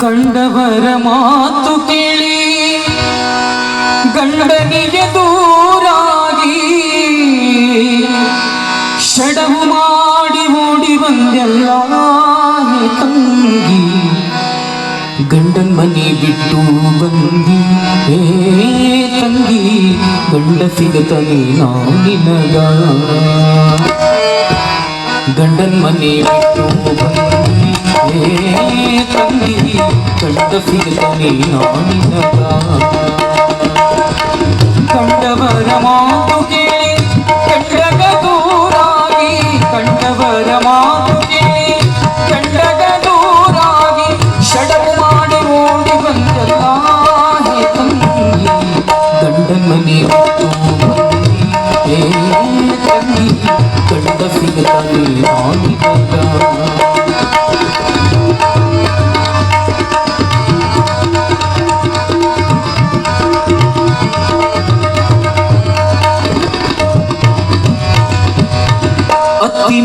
ಕಂಡವರ ಮಾತು ಕೇಳಿ ಗಂಡನಿಗೆ ದೂರಾಗಿ ಷಡವು ಮಾಡಿ ಓಡಿ ಬಂದೆಲ್ಲ ತಂಗಿ ಗಂಡನ್ ಮನೆ ಬಿಟ್ಟು ಬಂದಿ ಹೇ ತಂಗಿ ಗಂಡ ಸಿಗತನೆ ನಿನಗ ಗಂಡನ್ ಮನೆ ಬಿಟ್ಟು ಬಂದಿ ಹೇ ತಂಗಿ ಗಂಡ ಸಿಗತನೆ ನಿನಗ ಕಂಡವರ ಮಾತು ಕೇಳಿ ಗಂಡಗ ದೂರಾಗಿ ಕಂಡವರ ಮಾತು ಕೇಳಿ ಗಂಡಗ ದೂರಾಗಿ ಷಡವು ಮಾಡಿ ಓಡಿ ಬಂದಲ್ಲ ಹೇ ತಂಗಿ ಗಂಡನ ಮನೆ ಬಿಟ್ಟು ಬಂದಿ ಹೇ ತಂಗಿ ಗಂಡ ಸಿಗತಾನೆ ನಿನಗ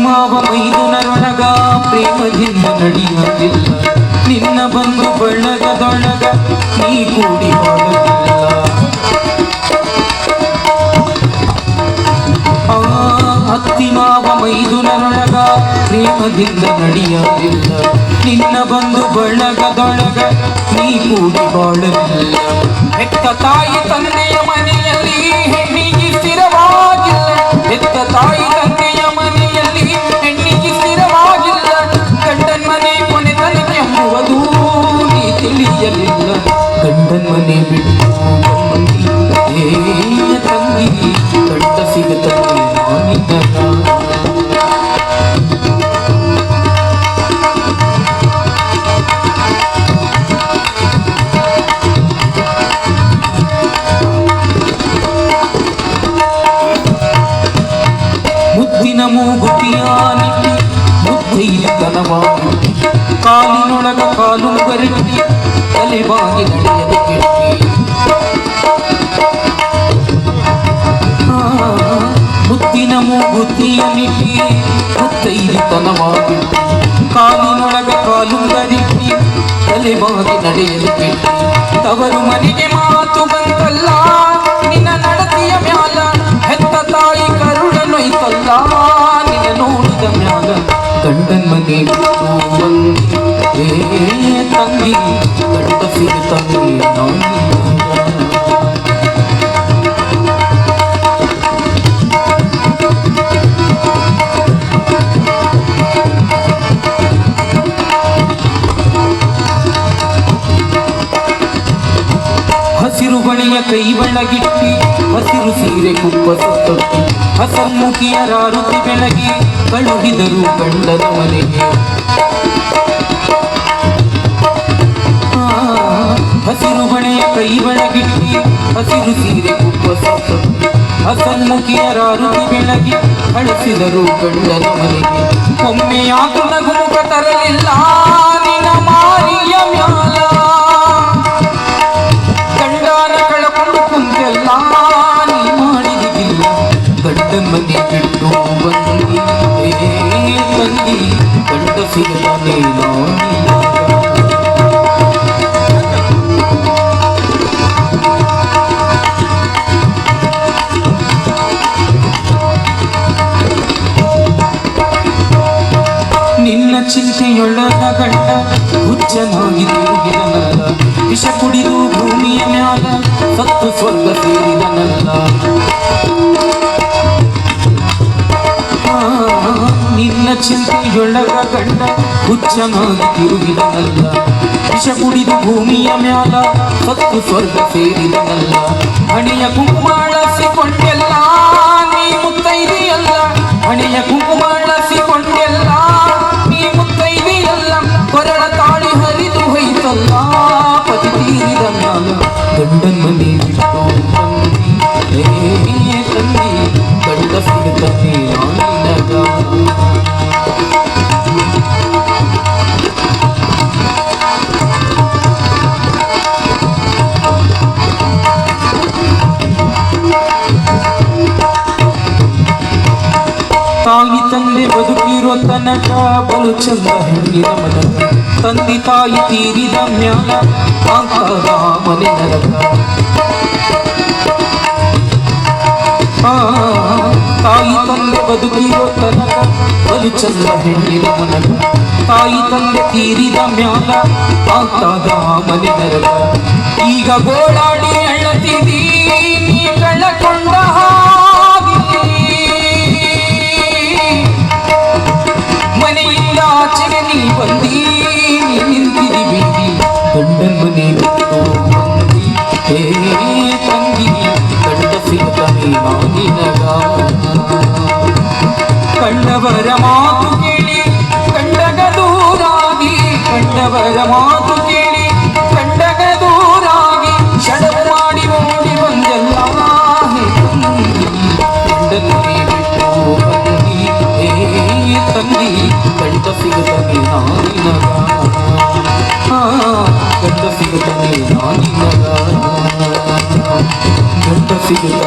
ಮಾವ ಮೈದುನರೊಳಗ ಪ್ರೇಮದಿಂದ ನಡೆಯುವುದಿಲ್ಲ ನಿನ್ನ ಬಂದು ಬಳಗದೊಳಗ ನೀ ಕೂಡಿ ಮಾಡುತ್ತಿಲ್ಲ ಅತ್ತಿ ಮಾವ ಮೈದುನರೊಳಗ ಪ್ರೇಮದಿಂದ ನಡೆಯುವುದಿಲ್ಲ ನಿನ್ನ ಬಂದು ಬಳಗದೊಳಗ ನೀ ಕೂಡಿ ಬಾಳಲಿಲ್ಲ ಹೆತ್ತ ತಾಯಿ ತಂದೆಯ ಮನೆಯಲ್ಲಿ ಹೆಣ್ಣಿಗೆ ಸ್ಥಿರವಾಗಿಲ್ಲ ಹೆತ್ತ ತಾಯಿ ತಂದೆಯ ಮನೆಯಲ್ಲಿ ಹೆಣ್ಣಿಗೆ ಸ್ಥಿರವಾಗಿಲ್ಲ ಗಂಡನ ಮನೆ ಕೊನೆ ತನಕ ಎಂಬುವುದು ನೀ ತಿಳಿಯಲಿಲ್ಲ ಗಂಡನ ಮನೆ ಬಿಟ್ಟು ಬಂದಿ ಹೇ ತಂಗಿ ಗಂಡ ಸಿಗುತ್ತಾನೆ ನಿನಗ ಮುದ್ದಿನ ಮೂಗುತಿಯ ನಿಟ್ಟಿ ಮುದ್ದೈತನವಾಗಿ ಕಾಲಿನೊಳಗ ಕಾಲು ಗರಟಿ ತಲೆಬಾಗಿ ನಡೆಯದ ಕೆಟ್ಟಿ ಮುದ್ದಿನ ಮೂಗುತಿಯ ನಿಟ್ಟಿ ಮುದ್ದೈತನವಾಗಿ ಕಾಲಿನೊಳಗ ಕಾಲು ಗರಟಿ ತಲೆಬಾಗಿ ನಡೆಯದ ಕೆಟ್ಟಿ ತವರು ಮನೆಗೆ ಮಾತು ಬಂತಲ್ಲ ನಿನ್ನ ನಡತೆಯ ಮ್ಯಾಲ ಹೆತ್ತ ತಾಯಿ ಕರುಳನೊಯ್ತಲ್ಲ ನಿನ್ನ ನೋಡಿದ ಮ್ಯಾಲ ಗಂಡನ ಮನೆ ಬಿಟ್ಟು ಬಂದಿ ಹೇ ತಂಗಿ ಗಂಡ ಸಿಗುತ್ತಾನೆ ಹಸಿರು ಬಳೆಯ ಕೈ ಬೆಳಗಿಟ್ಟಿ ಹಸಿರು ಸೀರೆ ಕುಪ್ಪಸ ತೊಟ್ಟಿ ಹಸನ್ಮುಖಿಯ ರಾರುತಿ ಬೆಳಗಿ ಕಳುಹಿದರು ಗಂಡನ ಮನೆಗೆ ಹಸಿರು ಬಳೆಯ ಕೈ ಬೆಳಗಿಟ್ಟಿ ಹಸಿರು ಸೀರೆ ಕುಪ್ಪಸ ತೊಟ್ಟಿ ಹಸನ್ಮುಖಿಯ ರಾರುತಿ ಬೆಳಗಿ ಕಳಿಸಿದರು ಗಂಡನ ಮನೆಗೆ ಒಮ್ಮೆಯಾತು ನಗುಮುಖ ತರಲಿಲ್ಲ ನಿನ್ನ ಮಾರಿಯ ಮ್ಯಾಲ ಕುಂತೆಲ್ಲ ನೀ ಮಾಡಿದಿಲ್ಲ ಗಂಡನ ಮನೆ ಬಿಟ್ಟು ಬಂದಿ ಹೇ ತಂಗಿ ಗಂಡ ಸಿಗತಾನೆ ನಿನ್ನ ಚಿಂತೆಯೊಳಗ ಗಂಡ ಹುಚ್ಚನಾಗಿ ತಿರುಗಿದನಲ್ಲ ವಿಷ ಕುಡಿದು ಭೂಮಿಯ ಮ್ಯಾಲ ಸತ್ತು ಸ್ವರ್ಗ ಸೇರಿದನಲ್ಲ ನಿನ್ನ ಚಿಂತೆಯೊಳಗ ಗಂಡ ಹುಚ್ಚನಾಗಿ ತಿರುಗಿದನಲ್ಲ ವಿಷ ಕುಡಿದು ಭೂಮಿಯ ಮ್ಯಾಲ ಸತ್ತು ಸ್ವರ್ಗ ಸೇರಿದನಲ್ಲ ಹಣೆಯ ಕುಂಕುಮ ಅಳಸಿಕೊಂಡೆಲ್ಲ ನೀ ಮುತ್ತೈದೆಯಲ್ಲ ಹಣೆಯ ಕುಂಕುಮ ಅಳಸಿಕೊಂಡೆಲ್ಲ ನೀ ಮುತ್ತೈದೆಯಲ್ಲ ಕೊರಳ ತಾಳಿ ಹರಿದು ಹೋಯ್ತಲ್ಲ ಪತಿ ತೀರಿದ ಮ್ಯಾಲ ಗಂಡನ ಮನೆ ಬಿಟ್ಟು ಬಂದಿ ಹೇ ತಂಗಿ ಗಂಡ ಸಿಗುತ್ತಾನೆ ನಿನಗ ತಾಯಿ ತಂದೆ ಬದುಕಿರೋ ತನಕ ಬಲು ಚಂದ ಹೆಣ್ಣಿನ ಮನಕ ತಂದೆ ತಾಯಿ ತೀರಿದ ಮ್ಯಾಲ ಆಗ್ತದ ಮನೆ ನರಕ. ತಾಯಿ ತಂದೆ ಬದುಕಿರೋ ತನಕ ಬಲು ಚಂದ ಹೆಣ್ಣಿನ ಮನಕ. ತಾಯಿ ತಂದೆ ತೀರಿದ ಮ್ಯಾಲ ಆಗ್ತದ ಮನೆ ನರಕ. ಈಗ ಗೋಳಾಡಿ ಅಳ್ಳತಿದ್ದೀ ನೀ ಕಳ್ಳಕೊಂಡ ಮನೆಯಿಂದ ಆಚೆಗೆ ನೀ ಬಂದಿ ನಿಂತಿರಿ ಬೀದಿ ಗಂಡನ್ನು ನೀ ಬಿಟ್ಟು ಬಂದಿ. ಹೇ ತಂಗಿ ಗಂಡ ಸಿಗುತ್ತವೆ ನಾನಿನಗ. ಕಂಡವರ ಮಾತು ಕೇಳಿ ಕಂಡಗ ದೂರಾಗಿ, ಕಂಡವರ ಮಾತು ಕೇಳಿ ಕಂಡಗ ದೂರಾಗಿ ಷಡವು ಮಾಡಿ ಓಡಿ ಬಂದೆಲ್ಲ. ಗಂಡನ್ನು ನೀ ಬಿಟ್ಟು ಬಂದಿ. ಹೇ ತಂಗಿ ಗಂಡ ಸಿಗುತ್ತವೆ ನಾನಿನಗ. ಗಂಡ ಸಿಗುತ್ತವೆ ನಾನಿನಗ. ಗಂಡ ಸಿಗುತ್ತ